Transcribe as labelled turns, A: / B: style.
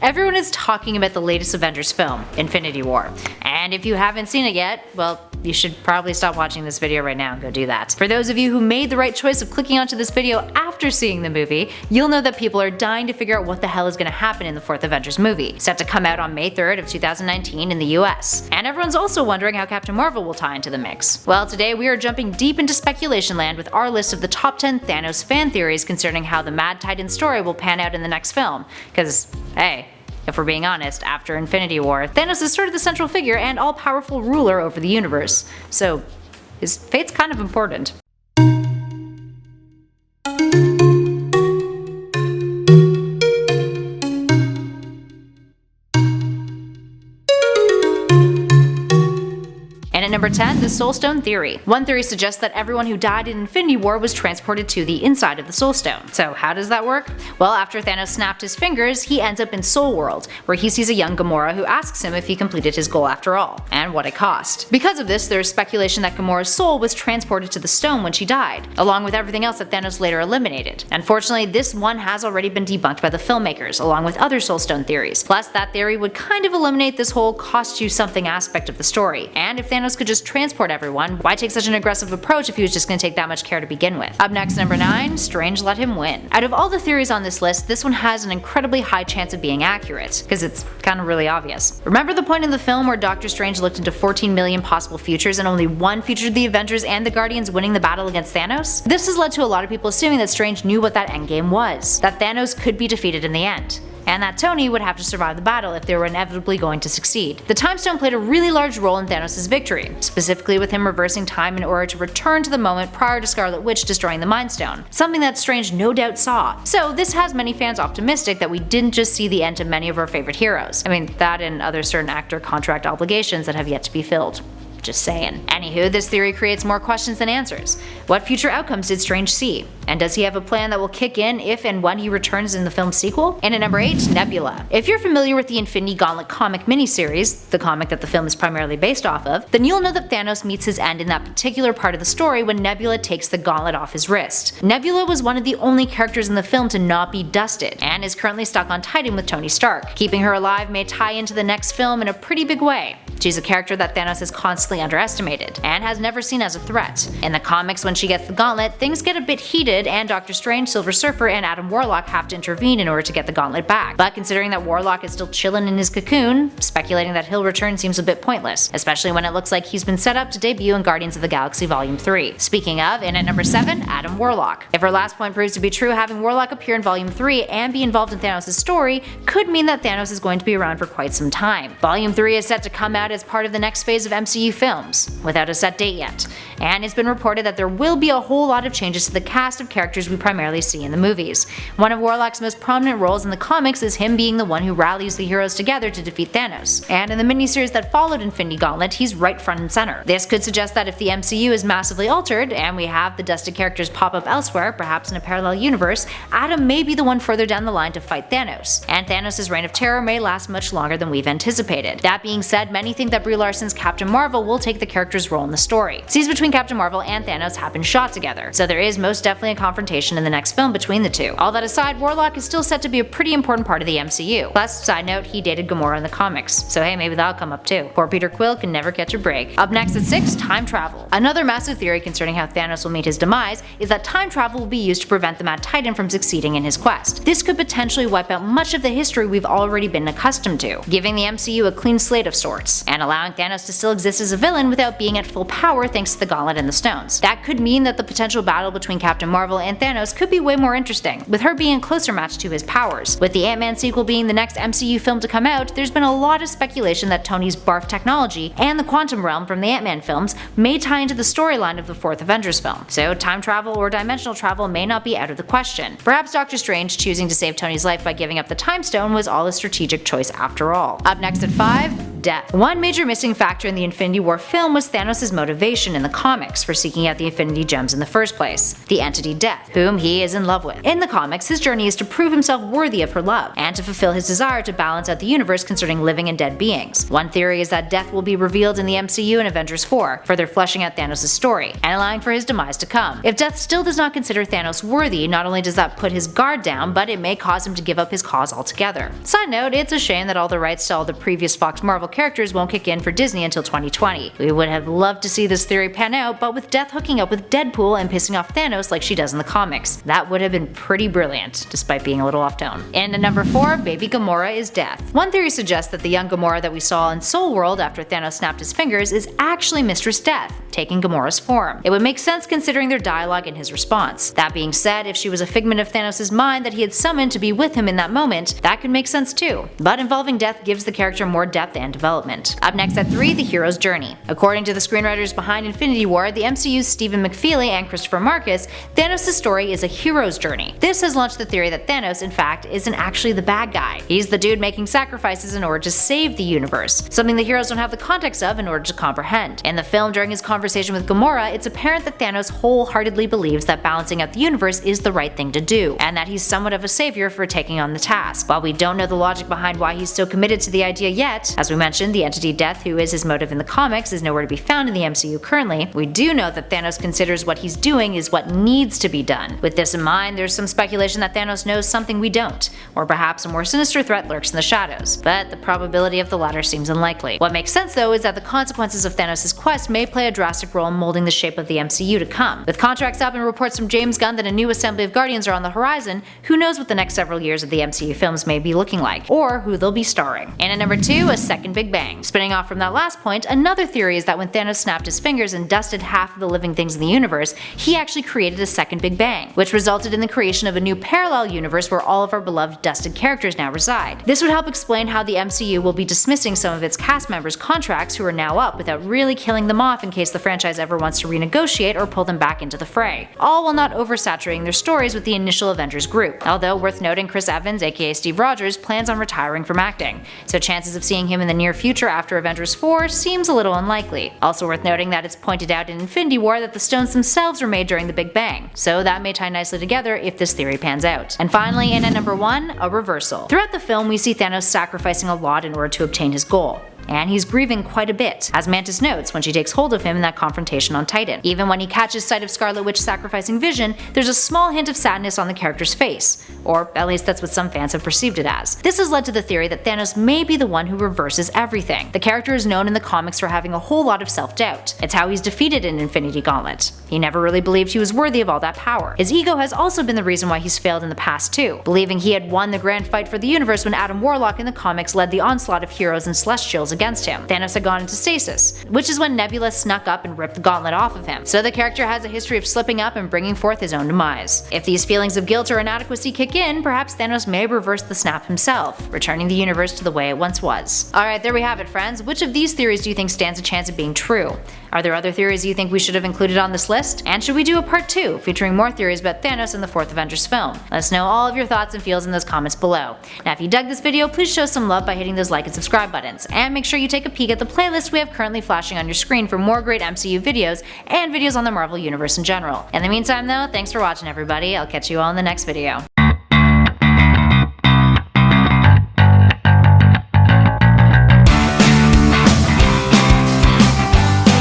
A: Everyone is talking about the latest Avengers film, Infinity War, and if you haven't seen it yet, well, you should probably stop watching this video right now and go do that. For those of you who made the right choice of clicking onto this video after seeing the movie, you'll know that people are dying to figure out what the hell is going to happen in the fourth Avengers movie, set to come out on May 3rd of 2019 in the US. And everyone's also wondering how Captain Marvel will tie into the mix. Well, today we are jumping deep into speculation land with our list of the top 10 Thanos fan theories concerning how the Mad Titan story will pan out in the next film, because, hey, if we're being honest, after Infinity War, Thanos is sort of the central figure and all-powerful ruler over the universe, so his fate's kind of important. And at number 10, the Soul Stone theory. One theory suggests that everyone who died in Infinity War was transported to the inside of the Soul Stone. So how does that work? Well, after Thanos snapped his fingers, he ends up in Soul World, where he sees a young Gamora who asks him if he completed his goal after all, and what it cost. Because of this, there is speculation that Gamora's soul was transported to the stone when she died, along with everything else that Thanos later eliminated. Unfortunately, this one has already been debunked by the filmmakers, along with other Soul Stone theories. Plus, that theory would kind of eliminate this whole cost you something aspect of the story. And if Thanos could just transport everyone, why take such an aggressive approach if he was just going to take that much care to begin with? Up next, number 9, Strange let him win. Out of all the theories on this list, this one has an incredibly high chance of being accurate, because it's kind of really obvious. Remember the point in the film where Doctor Strange looked into 14 million possible futures and only one featured the Avengers and the Guardians winning the battle against Thanos? This has led to a lot of people assuming that Strange knew what that endgame was, that Thanos could be defeated in the end, and that Tony would have to survive the battle if they were inevitably going to succeed. The Time Stone played a really large role in Thanos' victory, specifically with him reversing time in order to return to the moment prior to Scarlet Witch destroying the Mind Stone, something that Strange no doubt saw. So this has many fans optimistic that we didn't just see the end to many of our favorite heroes. I mean, that and other certain actor contract obligations that have yet to be filled. Just saying. Anywho, this theory creates more questions than answers. What future outcomes did Strange see? And does he have a plan that will kick in if and when he returns in the film's sequel? And at number 8, Nebula. If you're familiar with the Infinity Gauntlet comic miniseries, the comic that the film is primarily based off of, then you'll know that Thanos meets his end in that particular part of the story when Nebula takes the gauntlet off his wrist. Nebula was one of the only characters in the film to not be dusted, and is currently stuck on Titan with Tony Stark. Keeping her alive may tie into the next film in a pretty big way. She's a character that Thanos has constantly underestimated, and has never seen as a threat. In the comics, when she gets the gauntlet, things get a bit heated, and Doctor Strange, Silver Surfer, and Adam Warlock have to intervene in order to get the gauntlet back. But considering that Warlock is still chillin' in his cocoon, speculating that he'll return seems a bit pointless, especially when it looks like he's been set up to debut in Guardians of the Galaxy Volume 3. Speaking of, and at number 7, Adam Warlock. If our last point proves to be true, having Warlock appear in Volume 3 and be involved in Thanos' story could mean that Thanos is going to be around for quite some time. Volume 3 is set to come out as part of the next phase of MCU films, without a set date yet, and it's been reported that there will be a whole lot of changes to the cast of characters we primarily see in the movies. One of Warlock's most prominent roles in the comics is him being the one who rallies the heroes together to defeat Thanos, and in the miniseries that followed Infinity Gauntlet, he's right front and center. This could suggest that if the MCU is massively altered, and we have the dusted characters pop up elsewhere, perhaps in a parallel universe, Adam may be the one further down the line to fight Thanos, and Thanos' reign of terror may last much longer than we've anticipated. That being said, many think that Brie Larson's Captain Marvel will take the character's role in the story. Scenes between Captain Marvel and Thanos have been shot together, so there is most definitely a confrontation in the next film between the two. All that aside, Warlock is still set to be a pretty important part of the MCU. Plus, side note, he dated Gamora in the comics, so hey, maybe that'll come up too. Poor Peter Quill can never catch a break. Up next at 6, time travel. Another massive theory concerning how Thanos will meet his demise is that time travel will be used to prevent the Mad Titan from succeeding in his quest. This could potentially wipe out much of the history we've already been accustomed to, giving the MCU a clean slate of sorts, and allowing Thanos to still exist as a villain without being at full power thanks to the gauntlet and the stones. That could mean that the potential battle between Captain Marvel and Thanos could be way more interesting, with her being a closer match to his powers. With the Ant-Man sequel being the next MCU film to come out, there's been a lot of speculation that Tony's barf technology and the quantum realm from the Ant-Man films may tie into the storyline of the fourth Avengers film, so time travel or dimensional travel may not be out of the question. Perhaps Doctor Strange choosing to save Tony's life by giving up the Time Stone was all a strategic choice after all. Up next at 5, death. One major missing factor in the Infinity War film was Thanos' motivation in the comics for seeking out the Infinity Gems in the first place, the entity Death, whom he is in love with. In the comics, his journey is to prove himself worthy of her love, and to fulfill his desire to balance out the universe concerning living and dead beings. One theory is that Death will be revealed in the MCU in Avengers 4, further fleshing out Thanos' story, and allowing for his demise to come. If Death still does not consider Thanos worthy, not only does that put his guard down, but it may cause him to give up his cause altogether. Side note, it's a shame that all the rights to all the previous Fox Marvel characters won't kick in for Disney until 2020. We would have loved to see this theory pan out, but with Death hooking up with Deadpool and pissing off Thanos like she does in the comics, that would have been pretty brilliant, despite being a little off tone. And at number 4, baby Gamora is Death. One theory suggests that the young Gamora that we saw in Soul World after Thanos snapped his fingers is actually Mistress Death, taking Gamora's form. It would make sense considering their dialogue and his response. That being said, if she was a figment of Thanos' mind that he had summoned to be with him in that moment, that could make sense too. But involving Death gives the character more depth and development. Up next at 3, the hero's journey. According to the screenwriters behind Infinity War, the MCU's Stephen McFeely and Christopher Marcus, Thanos' story is a hero's journey. This has launched the theory that Thanos, in fact, isn't actually the bad guy. He's the dude making sacrifices in order to save the universe, something the heroes don't have the context of in order to comprehend. In the film, during his conversation with Gamora, it's apparent that Thanos wholeheartedly believes that balancing out the universe is the right thing to do, and that he's somewhat of a savior for taking on the task. While we don't know the logic behind why he's so committed to the idea yet, as we mentioned, the entity Death, who is his motive in the comics, is nowhere to be found in the MCU currently, we do know that Thanos considers what he's doing is what needs to be done. With this in mind, there's some speculation that Thanos knows something we don't, or perhaps a more sinister threat lurks in the shadows, but the probability of the latter seems unlikely. What makes sense though is that the consequences of Thanos' quest may play a drastic role in molding the shape of the MCU to come. With contracts up and reports from James Gunn that a new assembly of Guardians are on the horizon, who knows what the next several years of the MCU films may be looking like, or who they'll be starring. And at number 2, a second Big Bang. Spinning off from that last point, another theory is that when Thanos snapped his fingers and dusted half of the living things in the universe, he actually created a second Big Bang, which resulted in the creation of a new parallel universe where all of our beloved dusted characters now reside. This would help explain how the MCU will be dismissing some of its cast members' contracts who are now up without really killing them off in case the franchise ever wants to renegotiate or pull them back into the fray, all while not oversaturating their stories with the initial Avengers group. Although worth noting, Chris Evans, aka Steve Rogers, plans on retiring from acting, so chances of seeing him in the near future after Avengers 4 seems a little unlikely. Also worth noting that it's pointed out in Infinity War that the stones themselves were made during the Big Bang, so that may tie nicely together if this theory pans out. And finally, in at number 1, a reversal. Throughout the film, we see Thanos sacrificing a lot in order to obtain his goal, and he's grieving quite a bit, as Mantis notes when she takes hold of him in that confrontation on Titan. Even when he catches sight of Scarlet Witch sacrificing Vision, there's a small hint of sadness on the character's face, or at least that's what some fans have perceived it as. This has led to the theory that Thanos may be the one who reverses everything. The character is known in the comics for having a whole lot of self-doubt. It's how he's defeated in Infinity Gauntlet. He never really believed he was worthy of all that power. His ego has also been the reason why he's failed in the past too, believing he had won the grand fight for the universe when Adam Warlock in the comics led the onslaught of heroes and Celestials against him. Thanos had gone into stasis, which is when Nebula snuck up and ripped the gauntlet off of him. So the character has a history of slipping up and bringing forth his own demise. If these feelings of guilt or inadequacy kick in, perhaps Thanos may reverse the snap himself, returning the universe to the way it once was. Alright, there we have it, friends. Which of these theories do you think stands a chance of being true? Are there other theories you think we should have included on this list? And should we do a part 2 featuring more theories about Thanos in the 4th Avengers film? Let us know all of your thoughts and feels in those comments below. Now if you dug this video, please show some love by hitting those like and subscribe buttons, and make sure you take a peek at the playlist we have currently flashing on your screen for more great MCU videos and videos on the Marvel Universe in general. In the meantime though, thanks for watching everybody, I'll catch you all in the next video.